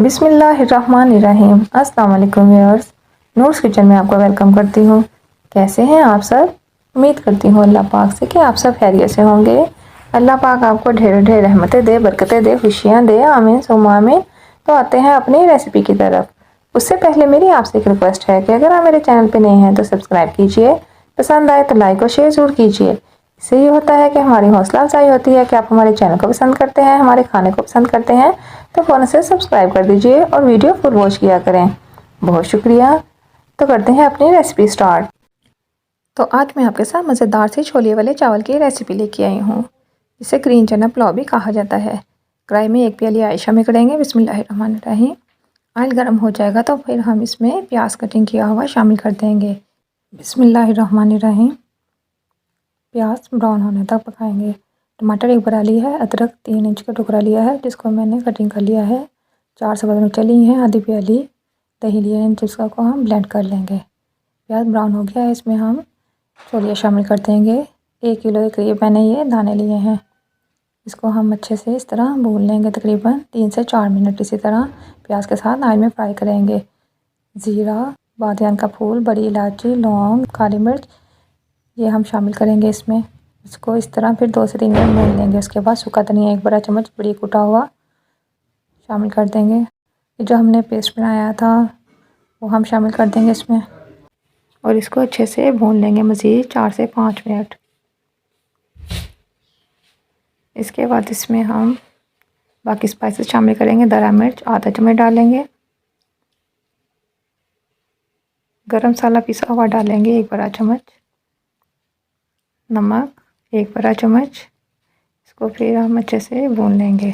बिस्मिल्लाहिर्रहमानिर्रहीम। अस्सलाम वालेकुम व्यूअर्स, नूर्स किचन में आपका वेलकम करती हूँ। कैसे हैं आप सब? उम्मीद करती हूँ अल्लाह पाक से कि आप सब खैरियत से होंगे। अल्लाह पाक आपको ढेर ढेर रहमतें दे, बरकतें दे, खुशियाँ दे। आमीन सुम्मा आमीन। तो आते हैं अपनी रेसिपी की तरफ। उससे पहले मेरी आपसे एक रिक्वेस्ट है कि अगर आप मेरे चैनल पर नए हैं तो सब्सक्राइब कीजिए, पसंद आए तो लाइक और शेयर जरूर कीजिए। इससे ये होता है कि हमारी हौसला अफजाई होती है कि आप हमारे चैनल को पसंद करते हैं, हमारे खाने को पसंद करते हैं। तो फ़ौरन से सब्सक्राइब कर दीजिए और वीडियो फुल वॉच किया करें। बहुत शुक्रिया। तो करते हैं अपनी रेसिपी स्टार्ट। तो आज मैं आपके साथ मज़ेदार से छोले वाले चावल की रेसिपी लेके आई हूँ, जिसे ग्रीन चना पुलाव भी कहा जाता है। कढ़ाई में एक प्याली ऑयल शामिल करेंगे। बिस्मिल्लाहिर्रहमानिर्रहीम। ऑयल गर्म हो जाएगा तो फिर हम इसमें प्याज कटिंग किया हुआ शामिल कर देंगे। बिस्मिल्लाहिर्रहमानिर्रहीम। प्याज ब्राउन होने तक पकाएंगे। टमाटर एक बड़ा लिया है, अदरक 3 इंच का टुकड़ा लिया है जिसको मैंने कटिंग कर लिया है। 4 सब्ज़ मिर्चें ली हैं, आधी प्याली दही लिया है जिसका को हम ब्लेंड कर लेंगे। प्याज ब्राउन हो गया है, इसमें हम छोले शामिल कर देंगे। 1 किलो के करीब मैंने ये दाने लिए हैं। इसको हम अच्छे से इस तरह भून लेंगे, तकरीबन 3 से 4 मिनट इसी तरह प्याज के साथ ऑयल में फ्राई करेंगे। ज़ीरा, बादियान का फूल, बड़ी इलायची, लौंग, काली मिर्च ये हम शामिल करेंगे इसमें। इसको इस तरह फिर 2 से 3 मिनट भून लेंगे। उसके बाद सूखा धनिया 1 बड़ा चम्मच बड़ी कुटा हुआ शामिल कर देंगे। ये जो हमने पेस्ट बनाया था वो हम शामिल कर देंगे इसमें और इसको अच्छे से भून लेंगे मज़ीद 4 से 5 मिनट। इसके बाद इसमें हम बाकी स्पाइसेस शामिल करेंगे। दरा मिर्च आधा चम्मच डालेंगे, गरम मसाला पिसा हुआ डालेंगे 1 बड़ा चम्मच, नमक 1 बड़ा चम्मच। इसको फिर हम अच्छे से भून लेंगे।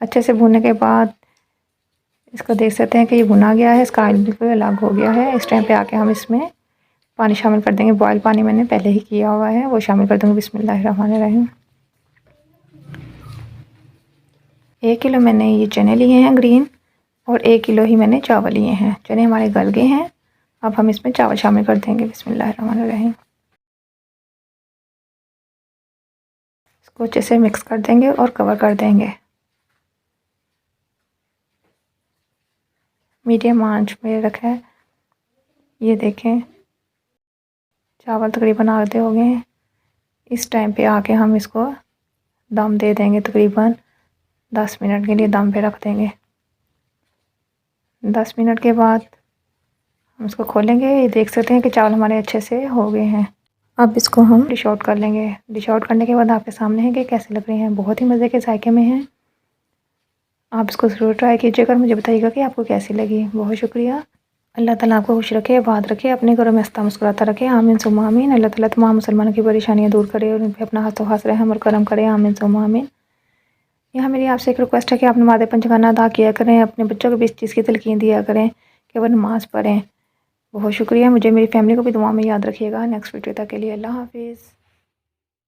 अच्छे से भूनने के बाद इसको देख सकते हैं कि ये भुना गया है, इसका ऑयल बिल्कुल अलग हो गया है। इस टाइम पे आके हम इसमें पानी शामिल कर देंगे। बॉयल पानी मैंने पहले ही किया हुआ है, वो शामिल कर दूँगी। बिस्मिल्लाहिर्रहमानिर्रहीम। 1 किलो मैंने ये चने लिए हैं ग्रीन और 1 किलो ही मैंने चावल लिए हैं। चने हमारे गल गए हैं, अब हम इसमें चावल शामिल कर देंगे। बिस्मिल्लाहिर्रहमानिर्रहीम। इसको अच्छे से मिक्स कर देंगे और कवर कर देंगे। मीडियम आंच पे रखा है। ये देखें चावल तकरीबन आधे हो गए हैं। इस टाइम पे आके हम इसको दम दे देंगे, तकरीबन 10 मिनट के लिए दम पे रख देंगे। 10 मिनट के बाद हम इसको खोलेंगे। ये देख सकते हैं कि चावल हमारे अच्छे से हो गए हैं। अब इसको हम डिश आउट कर लेंगे। डिश आउट करने के बाद आपके सामने है कि कैसे लग रहे हैं। बहुत ही मज़े के जायके में हैं। आप इसको ज़रूर ट्राई कीजिएगा और मुझे बताइएगा कि आपको कैसी लगी। बहुत शुक्रिया। अल्लाह ताला आपको खुश रखे, आबाद रखे, अपने घरों में हंसता मुस्कुराता रखे। आमीन सुम्मा आमीन। अल्लाह ताला तमाम मुसलमानों की परेशानियाँ दूर करे और उन पर अपना हाथों हाथ रहम और करम करे। आमीन सुम्मा आमीन। यहाँ मेरी आपसे एक रिक्वेस्ट है कि आप नमाज़ पंजगाना अदा किया करें, अपने बच्चों को भी इस चीज़ की तलकीन दिया करें कि वह नमाज़ पढ़ें। बहुत शुक्रिया। मुझे मेरी फैमिली को भी दुआ में याद रखिएगा। नेक्स्ट वीडियो तक के लिए अल्लाह हाफिज़।